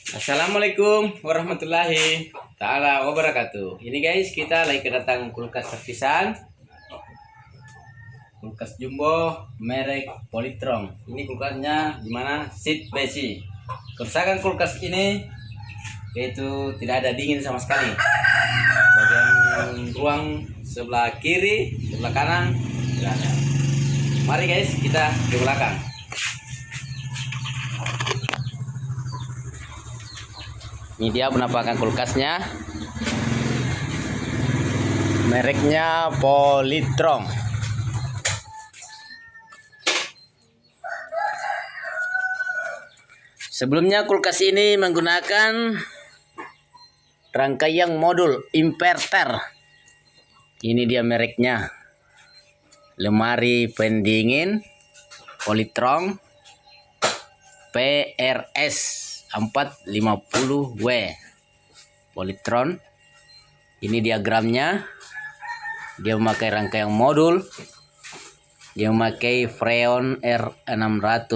Assalamualaikum warahmatullahi taala wabarakatuh. Ini guys, kita lagi kedatangan kulkas terpisan. Kulkas jumbo merek Polytron. Ini kulkasnya gimana? Seat besi. Kerusakan kulkas ini yaitu tidak ada dingin sama sekali. Bagian ruang sebelah kiri, sebelah kanan tidak ada. Mari guys, kita ke belakang. Ini dia penampakan kulkasnya. Mereknya Polytron. Sebelumnya kulkas ini menggunakan rangkaian modul inverter. Ini dia mereknya. Lemari pendingin Polytron PRS 450W Polytron. Ini diagramnya. Dia memakai rangkaian modul. Dia memakai Freon R600.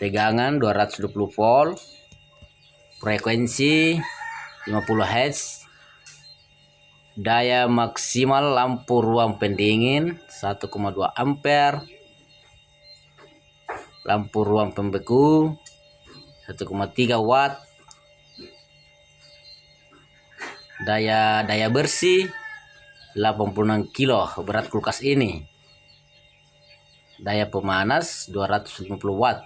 Tegangan 220 volt. Frekuensi 50 Hz. Daya maksimal lampu ruang pendingin 1,2 ampere. Lampu ruang pembeku 1,3 watt. Daya bersih 86 kilo berat kulkas ini. Daya pemanas 250 watt.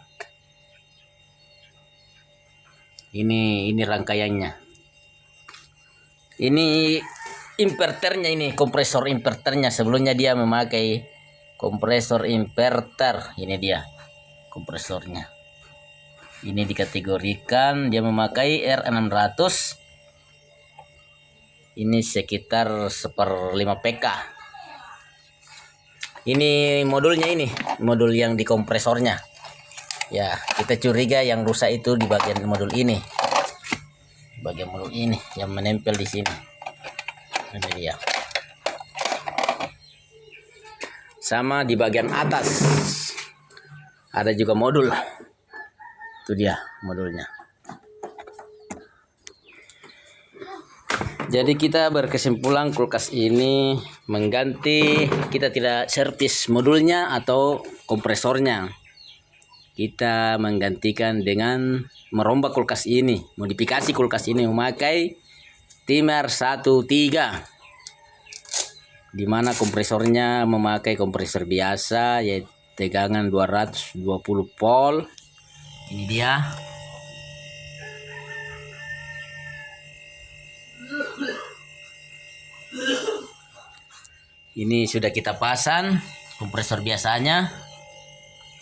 Ini rangkaiannya. Ini inverternya, ini kompresor inverternya. Sebelumnya dia memakai kompresor inverter. Ini dia kompresornya. Ini dikategorikan dia memakai R600. Ini sekitar 1/5 PK. Ini modulnya, ini modul yang di kompresornya. Ya, kita curiga yang rusak itu di bagian modul ini. Bagian modul ini yang menempel di sini. Ini dia. Sama di bagian atas. Ada juga modul. Itu dia modulnya. Jadi kita berkesimpulan kulkas ini mengganti, kita tidak servis modulnya atau kompresornya. Kita menggantikan dengan merombak kulkas ini, modifikasi kulkas ini memakai Timer 13, di mana kompresornya memakai kompresor biasa yaitu tegangan 220 volt. Ini dia. Ini sudah kita pasang kompresor biasanya.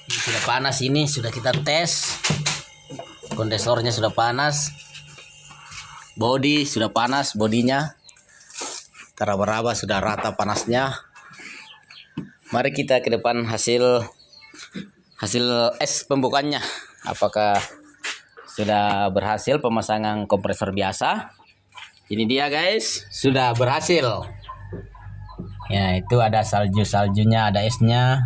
Ini sudah panas, ini sudah kita tes. Kondensornya sudah panas. Bodi sudah panas, bodinya. Teraba-raba sudah rata panasnya. Mari kita ke depan hasil es pembukaannya. Apakah sudah berhasil pemasangan kompresor biasa? Ini dia guys, sudah berhasil. Ya, itu ada saljunya, ada esnya.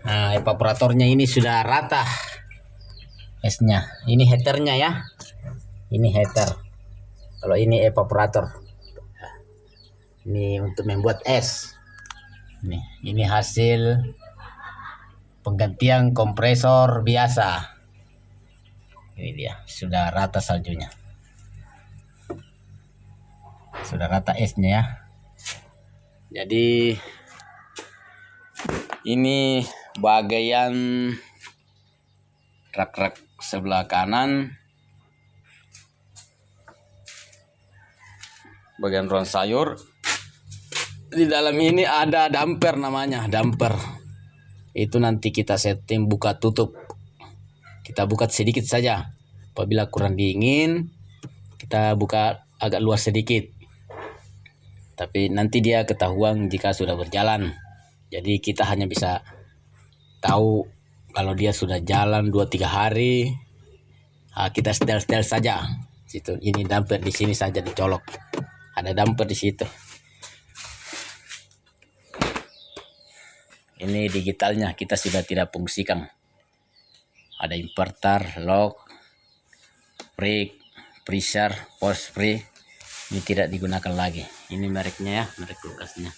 Nah, evaporatornya ini sudah rata esnya. Ini heaternya ya. Ini heater. Kalau ini evaporator. Ini untuk membuat es. Ini hasil penggantian kompresor biasa. Ini dia, sudah rata saljunya. Sudah rata esnya ya. Jadi ini bagian rak sebelah kanan, bagian ruang sayur. Di dalam ini ada damper, namanya damper. Itu nanti kita setting buka tutup. Kita buka sedikit saja. Apabila kurang dingin, kita buka agak luas sedikit. Tapi nanti dia ketahuan jika sudah berjalan. Jadi kita hanya bisa tahu kalau dia sudah jalan 2-3 hari. Kita setel saja. Situ, ini damper di sini saja dicolok. Ada damper di situ. Ini digitalnya kita sudah tidak fungsikan. Ada inverter, lock, brake, freezer, post free. Ini tidak digunakan lagi. Ini mereknya ya, merek kulkasnya.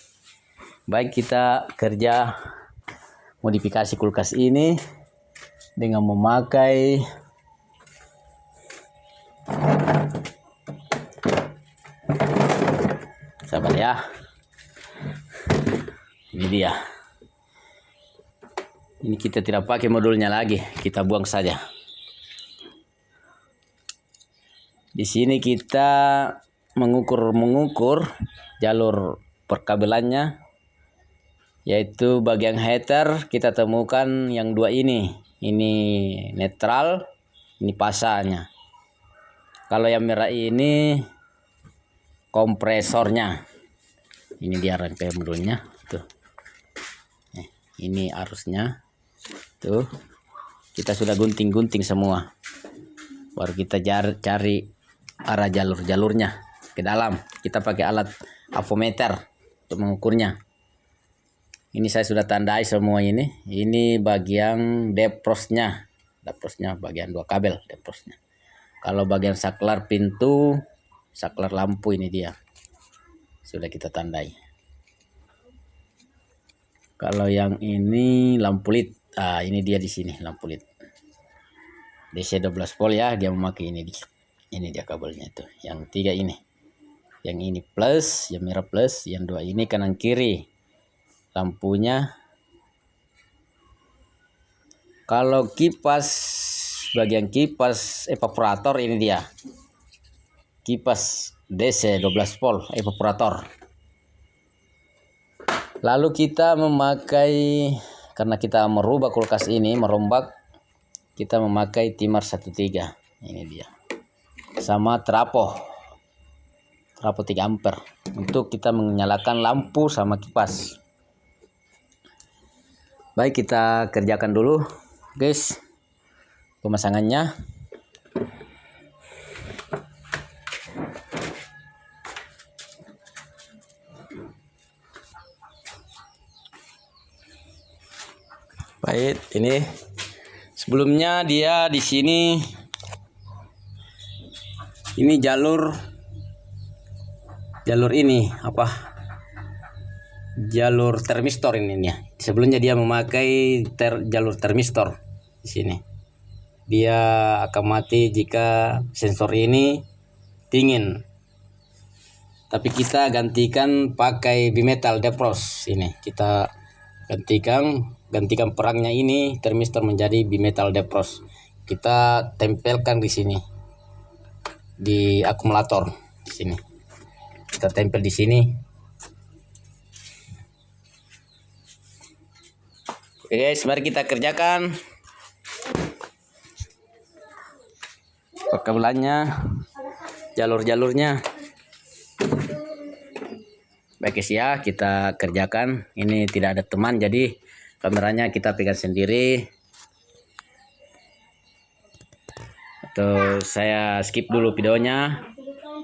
Baik, kita kerja modifikasi kulkas ini dengan memakai sabar ya. Ini dia. Ini kita tidak pakai modulnya lagi, kita buang saja. Di sini kita mengukur jalur perkabelannya, yaitu bagian heater kita temukan yang dua ini netral, ini pasanya. Kalau yang merah ini kompresornya. Ini dia rangkaian modulnya tuh. Ini arusnya tuh, kita sudah gunting semua, baru kita cari arah jalurnya ke dalam. Kita pakai alat avometer untuk mengukurnya. Ini saya sudah tandai semua ini bagian deprosnya bagian 2 kabel deprosnya. Kalau bagian saklar pintu, saklar lampu, ini dia sudah kita tandai. Kalau yang ini lampu led, ini dia di sini lampu led DC 12 volt ya, dia memakai ini dia kabelnya itu. Yang 3 ini, yang ini plus, yang merah plus, yang 2 ini kanan kiri lampunya. Kalau kipas, bagian kipas evaporator, ini dia kipas DC 12 volt evaporator. Lalu kita memakai, karena kita merubah kulkas ini, merombak, kita memakai timer 13. Ini dia. Sama trapo 3 ampere untuk kita menyalakan lampu sama kipas. Baik, kita kerjakan dulu guys pemasangannya. Baik, ini sebelumnya dia di sini ini jalur ini jalur termistor ini ya. Sebelumnya dia memakai jalur termistor di sini. Dia akan mati jika sensor ini dingin. Tapi kita gantikan pakai bimetal defrost ini. Kita gantikan perangnya ini termistor menjadi bimetal defrost. Kita tempelkan di sini di akumulator di sini. Kita tempel di sini. Oke guys, mari kita kerjakan perkabelannya, jalurnya. Baik guys ya, kita kerjakan. Ini tidak ada teman, jadi kameranya kita pegang sendiri. Atau saya skip dulu videonya,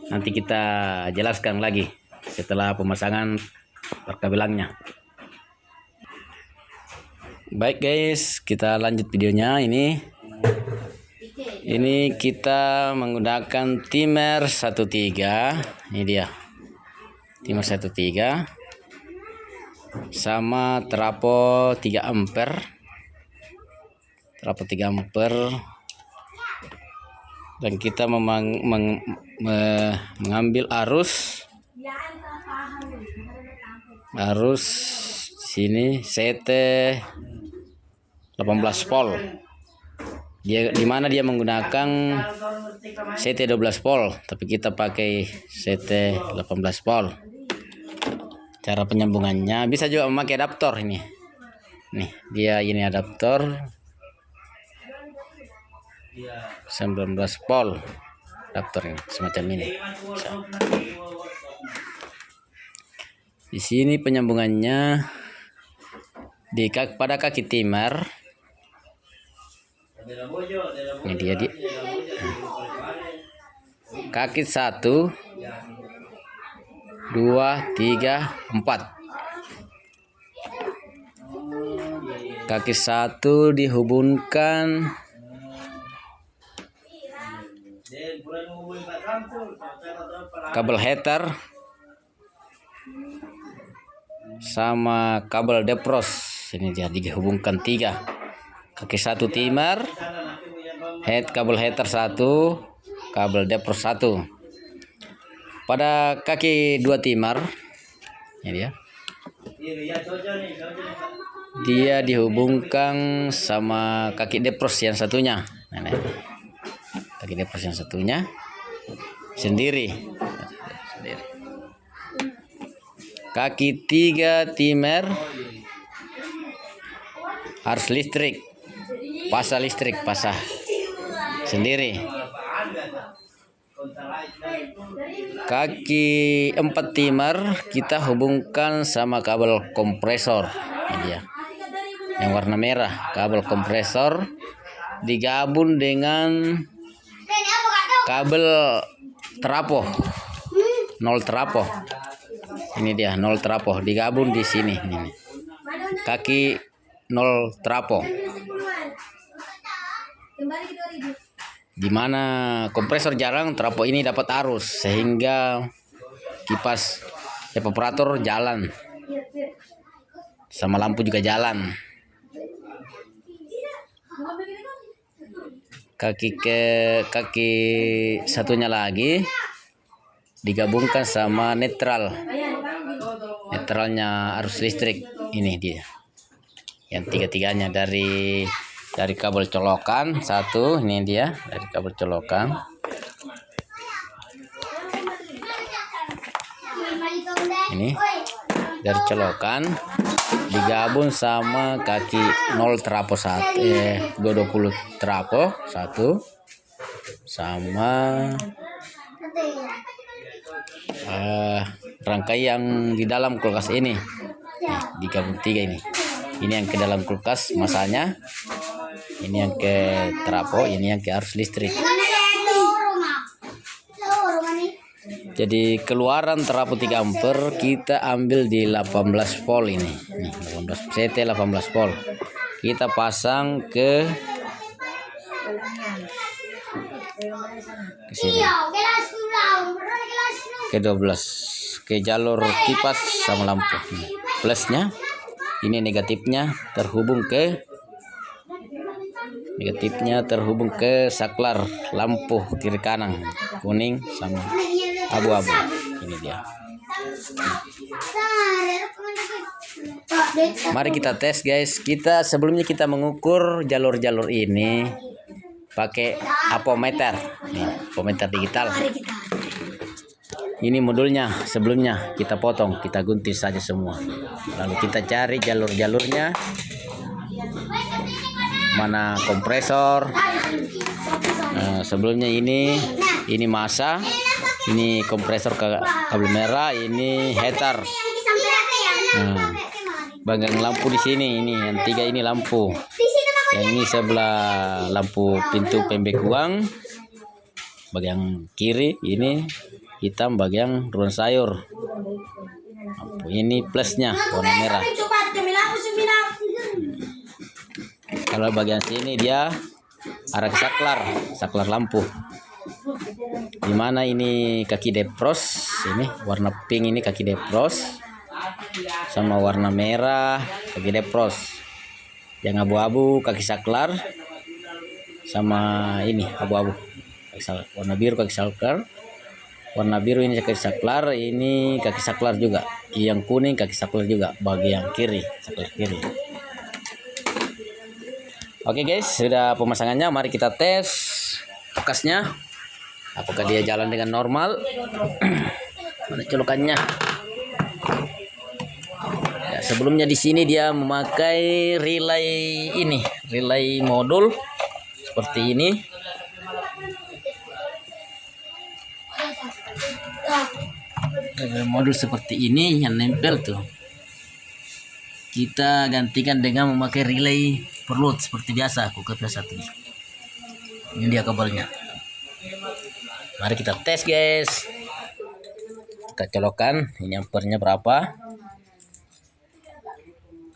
nanti kita jelaskan lagi setelah pemasangan perkabelannya. Baik guys, kita lanjut videonya. Ini kita menggunakan timer 13. Ini dia timer 13 sama trapo 3 ampere. Dan kita mengambil arus sini CT 18 volt. Di mana dia menggunakan CT 12 volt, tapi kita pakai CT 18 volt. Cara penyambungannya bisa juga memakai adaptor ini. Nih, dia ini adaptor 19 volt. Adaptor ini semacam ini. Di sini penyambungannya pada kaki timer. Ini dia kaki 1, 2, 3, 4. Kaki satu dihubungkan kabel heater sama kabel depros. Ini dia dihubungkan 3. Kaki satu timer, kabel heater 1, kabel depros 1. Pada kaki 2 timer, ini dia dihubungkan sama kaki depros yang satunya. Kaki depros yang satunya sendiri. Kaki 3 timer harus listrik, pasah sendiri. Kaki 4 timer kita hubungkan sama kabel kompresor. Ini dia yang warna merah, kabel kompresor digabung dengan kabel trafo, 0 trafo. Ini dia 0 trafo digabung di sini. Ini kaki 0 trafo, dimana kompresor jarang, trafo ini dapat arus sehingga kipas evaporator jalan sama lampu juga jalan. Kaki satunya lagi digabungkan sama netralnya arus listrik. Ini dia yang tiga-tiganya dari kabel colokan 1. Ini dia dari kabel colokan. Ini dari colokan digabung sama kaki 0 trafo 1, 220 trafo 1 sama rangkai yang di dalam kulkas ini. Digabung 3 ini. Ini yang ke dalam kulkas masanya, ini yang ke trafo, ini yang ke arus listrik. Jadi keluaran trafo 3 ampere kita ambil di 18 volt ini. 18 CT 18 volt. Kita pasang ke sini. Ke 12 ke jalur kipas sama lampu. Plusnya ini, negatifnya terhubung ke saklar lampu kiri kanan, kuning sama abu-abu. Ini dia. Mari kita tes guys. Sebelumnya kita mengukur jalur-jalur ini pakai apometer. Nih, apometer digital. Ini modulnya, sebelumnya kita potong, kita gunting saja semua. Lalu kita cari jalur-jalurnya. Mana kompresor. Sebelumnya ini masa, ini kompresor kabel merah, ini heater. Bagian lampu di sini, ini yang 3 ini lampu. Yang ini sebelah lampu pintu pembekuan. Bagian kiri ini hitam, bagian ruang sayur. Lampu ini plusnya warna merah. Kalau bagian sini dia arah ke saklar lampu. Dimana ini kaki depros, ini warna pink, ini kaki depros sama warna merah kaki depros. Yang abu-abu kaki saklar sama ini abu-abu warna biru kaki saklar. Warna biru ini kaki saklar, ini kaki saklar juga. Yang kuning kaki saklar juga, bagian kiri, saklar kiri. Oke guys, sudah pemasangannya. Mari kita tes kulkasnya. Apakah dia jalan dengan normal? Mana colokannya? Ya, sebelumnya di sini dia memakai relay modul seperti ini. Modul seperti ini yang nempel tuh. Kita gantikan dengan memakai relay perlut seperti biasa, kulkas biasa tuh. Ini dia kabelnya. Mari kita tes guys. Kita colokkan, ini ampernya berapa.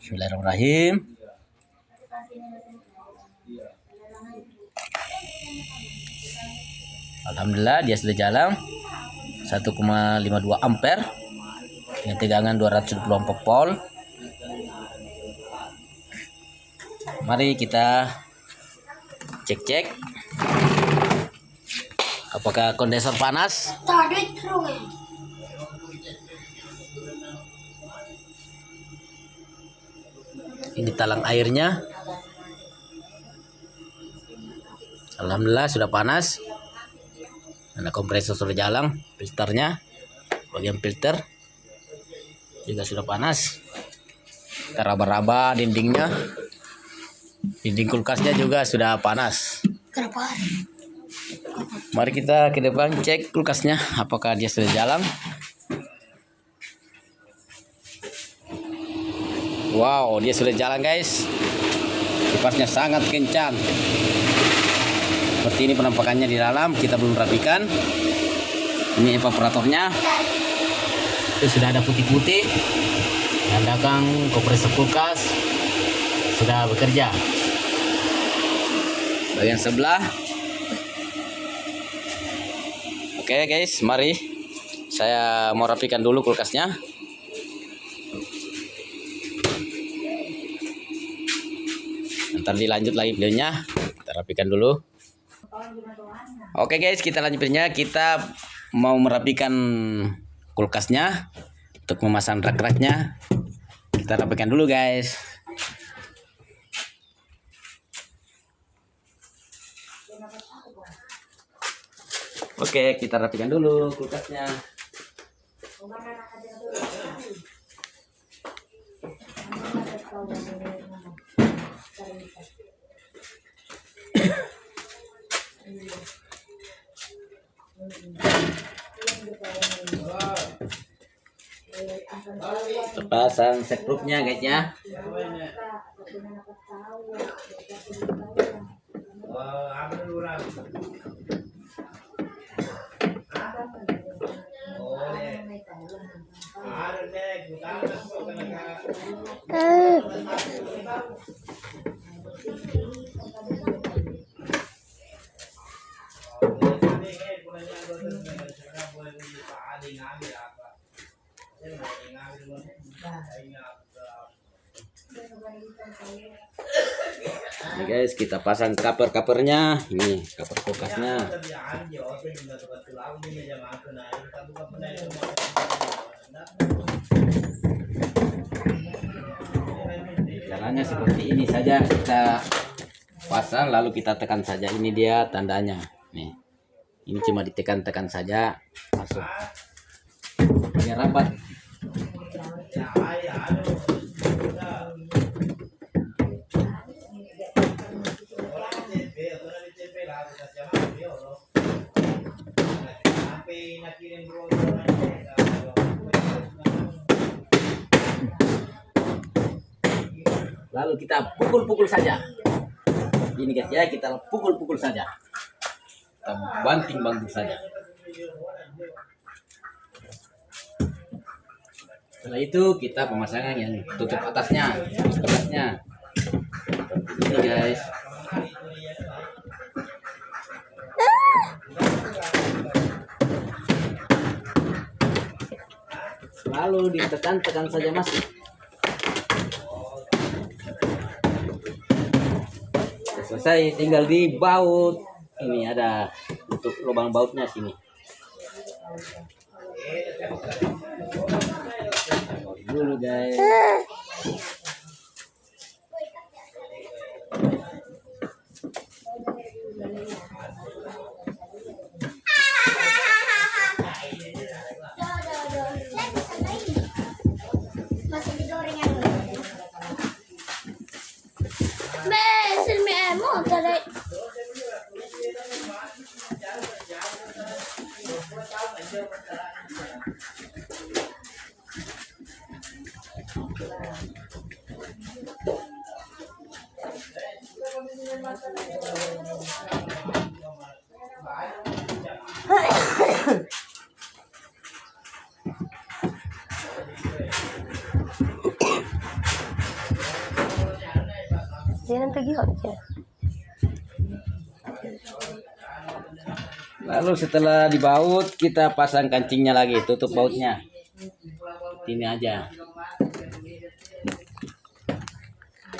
Bismillahirrahmanirrahim. Alhamdulillah dia sudah jalan 1,52 ampere dengan tegangan 224 volt. Mari kita cek apakah kondensor panas. Ini talang airnya. Alhamdulillah sudah panas. Ada kompresor sudah jalan, filternya, bagian filter juga sudah panas. Kita raba-raba dindingnya. Dinding kulkasnya juga sudah panas. Mari kita ke depan cek kulkasnya apakah dia sudah jalan. Wow, dia sudah jalan guys. Kipasnya sangat kencang. Seperti ini penampakannya di dalam. Kita belum rapikan. Ini evaporatornya. Itu sudah ada putih-putih. Tandakang kompresor kulkas sudah bekerja. Bagian sebelah. Oke guys, mari saya mau rapikan dulu kulkasnya. Ntar dilanjut lagi videonya. Kita rapikan dulu. Oke guys, kita lanjut videonya. Kita mau merapikan kulkasnya untuk memasang rak-raknya. Kita rapikan dulu guys. Oke, kita rapikan dulu kulkasnya. Terpasang setupnya guys ya. Ini guys, kita pasang cover-covernya. Ini cover kulkasnya. Caranya seperti ini saja, kita pasang lalu kita tekan saja. Ini dia tandanya. Nih. Ini cuma ditekan-tekan saja masuk. Ini rapat. Lalu kita pukul-pukul saja. Ini guys ya, kita pukul-pukul saja. Kita banting-banting saja. Setelah itu kita pemasangan yang tutup atasnya, atasnya. Ini guys. Lalu ditekan-tekan saja mas. Selesai, tinggal dibaut. Ini ada untuk lubang bautnya sini. Dulu guys. Jangan tergihot ya. Lalu setelah dibaut kita pasang kancingnya lagi, tutup bautnya. Ini aja.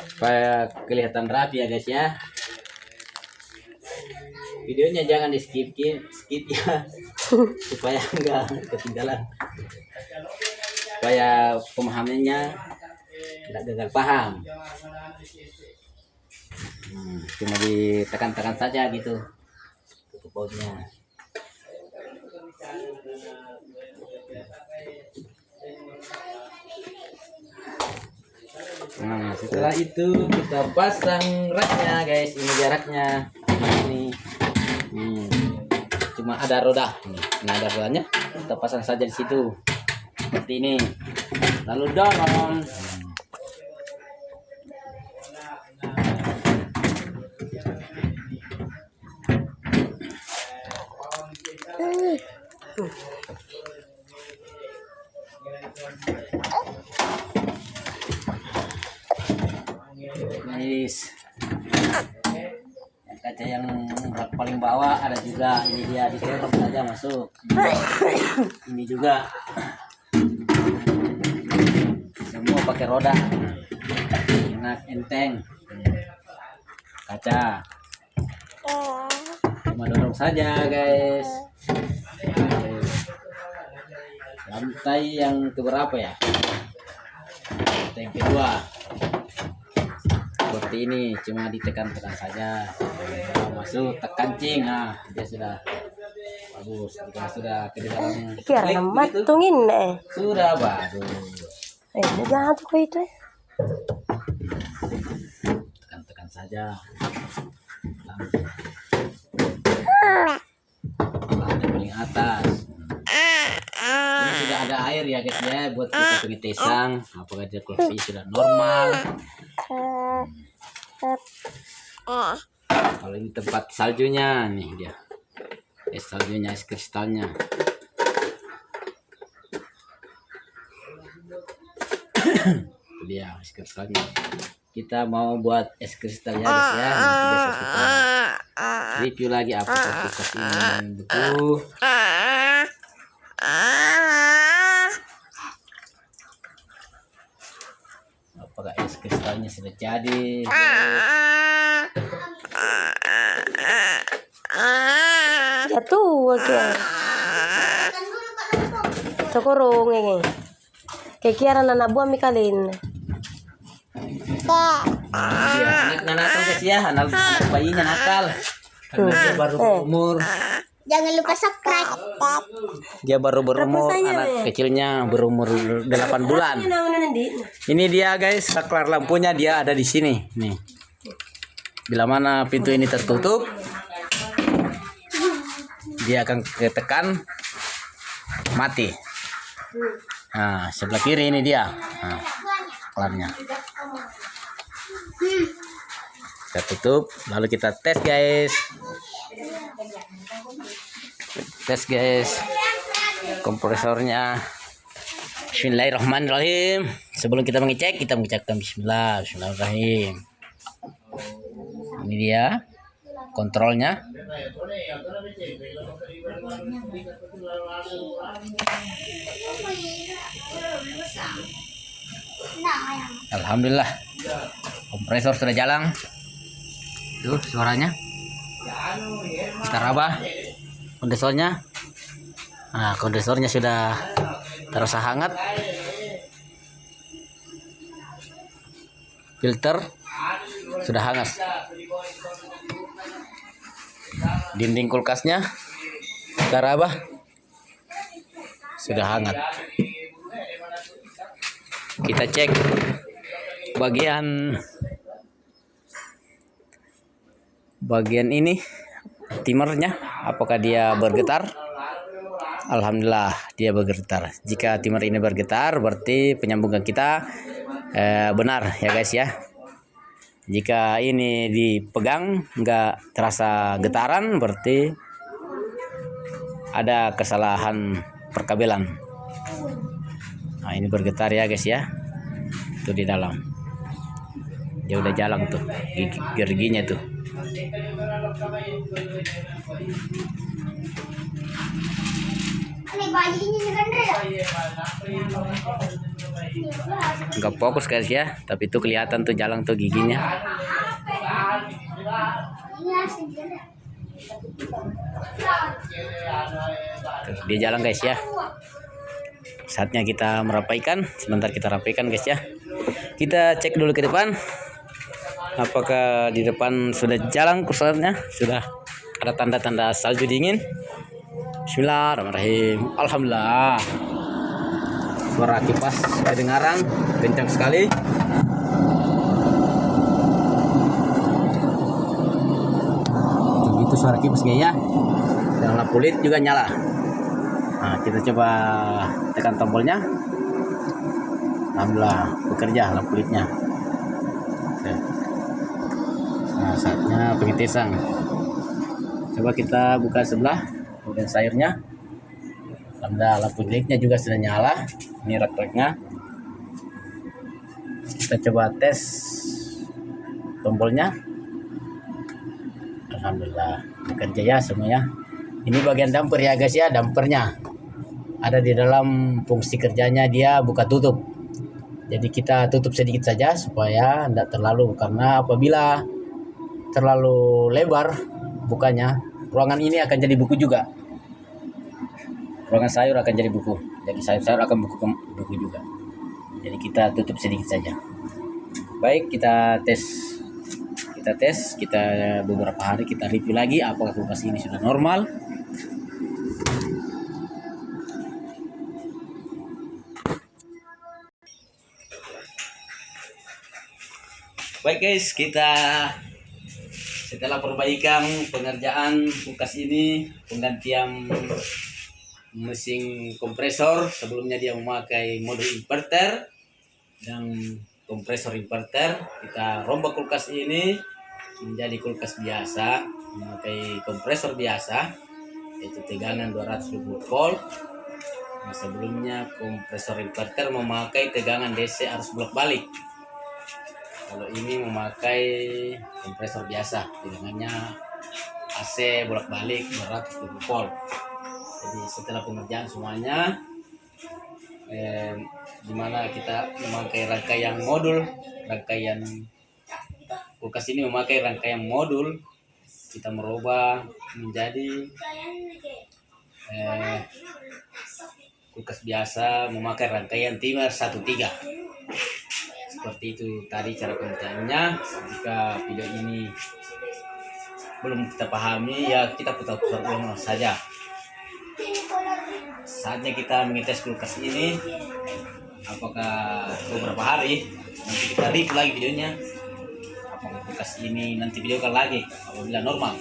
Supaya kelihatan rapi ya guys ya. Videonya jangan di skip ya. Supaya enggak ketinggalan. Supaya pemahamannya tidak gagal paham. Cuma ditekan-tekan saja gitu. Tutup bautnya. Nah, setelah itu kita pasang raknya guys. Ini jaraknya ini. Cuma ada roda. Nah, ada rodanya. Kita pasang saja di situ. Seperti ini. Lalu dorong. Nice. Kaca yang rak paling bawah ada juga. Ini dia diterop saja masuk. Ini juga. Semua pakai roda. Enak enteng. Kaca. Cuma dorong saja guys. Lantai yang keberapa ya? Lantai yang kedua. Seperti ini, cuma ditekan-tekan saja. Masuk kancing, nah dia sudah bagus. Jika sudah ke dalam Kira matungin sudah bagus. Jangan tuh kayak itu. Tekan-tekan saja. Lantai paling atas. Ini sudah ada air ya guys ya, buat kita pengetesan apakah dia kopi sudah normal. Kalau ini tempat saljunya nih dia, saljunya, es kristalnya. Itu dia es kristalnya. Kita mau buat es kristal ya guys ya. Nanti besok kita review lagi apakah kita ini betul. Apakah es kristalnya sudah jadi? Jatuh aja. Tokorong ini. Kekira anak buah mikalin. Dia anaknya nakal guys ya, anak bayinya nakal. Karena dia baru berumur. Jangan lupa subscribe. Dia baru berumur, anak kecilnya berumur 8 bulan. Ini dia guys, saklar lampunya dia ada di sini. Nih. Bila mana pintu ini tertutup, dia akan ketekan mati. Nah, sebelah kiri ini dia. Nah, saklarnya. Kita tutup, lalu kita tes guys. Tes guys kompresornya. Bismillahirrahmanirrahim. Sebelum kita mengecek, kita mengucapkan bismillahirrahmanirrahim. Ini dia kontrolnya. Alhamdulillah, kompresor sudah jalan. Tuh suaranya. Kita raba kondensornya. Nah, kondensornya sudah terasa hangat. Filter sudah hangat. Dinding kulkasnya kita raba sudah hangat. Kita cek bagian ini timernya, apakah dia bergetar. Alhamdulillah dia bergetar. Jika timer ini bergetar berarti penyambungan kita benar ya guys ya. Jika ini dipegang nggak terasa getaran berarti ada kesalahan perkabelan. Nah, ini bergetar ya guys ya, itu di dalam. Dia udah jalan tuh giginya tuh. Ini bajunya nyerang ya. Nggak fokus guys ya, tapi itu kelihatan tuh jalan tuh giginya. Tuh, dia jalan guys ya. Saatnya kita merapaikan. Sebentar kita rapikan guys ya. Kita cek dulu ke depan. Apakah di depan sudah jalan kursornya? Sudah ada tanda-tanda salju dingin. Bismillahirrahmanirrahim. Alhamdulillah. Suara kipas kedengaran kencang sekali. Itu suara kipas kayaknya. Dan lampu led juga nyala. Nah, kita coba tekan tombolnya. Alhamdulillah bekerja lampu lednya. Oke. Nah, saatnya pengetesan. Coba kita buka sebelah bagian sayurnya. Alhamdulillah lampu lednya juga sudah nyala. Ini rak-raknya. Kita coba tes tombolnya. Alhamdulillah bekerja ya semuanya. Ini bagian damper ya guys ya, dampernya ada di dalam fungsi kerjanya, dia buka tutup. Jadi kita tutup sedikit saja supaya tidak terlalu, karena apabila terlalu lebar bukanya, ruangan ini akan jadi buku juga. Ruangan sayur akan jadi buku. Jadi sayur akan buku juga. Jadi kita tutup sedikit saja. Baik, kita beberapa hari kita review lagi apakah kulkas ini sudah normal. Baik guys, kita setelah perbaikan pengerjaan kulkas ini, penggantian mesin kompresor. Sebelumnya dia memakai mode inverter dan kompresor inverter. Kita rombak kulkas ini menjadi kulkas biasa, memakai kompresor biasa, yaitu tegangan 220 volt. Nah, sebelumnya kompresor inverter memakai tegangan DC arus bolak-balik. Kalau ini memakai kompresor biasa, tegangannya AC bolak-balik 220 volt. Jadi setelah pengerjaan semuanya, dimana kita memakai rangkaian modul, kulkas ini memakai rangkaian modul, kita merubah menjadi kulkas biasa memakai rangkaian timer 13. Seperti itu tadi cara pengerjaannya. Jika video ini belum kita pahami, ya kita putar-putar ulang saja. Saatnya kita mengetes kulkas ini, apakah beberapa hari nanti kita review lagi videonya. Apakah kulkas ini nanti videokan lagi apabila normal,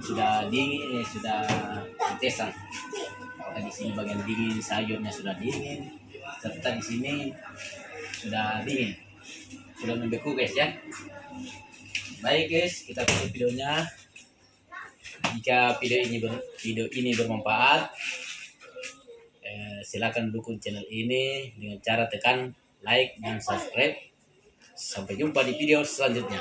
sudah dingin, sudah pengetesan. Apakah di sini bagian dingin, sayurnya sudah dingin, serta di sini sudah dingin, sudah membeku guys ya. Baik guys, kita tutup videonya. Jika video ini bermanfaat, silakan dukung channel ini dengan cara tekan like dan subscribe. Sampai jumpa di video selanjutnya.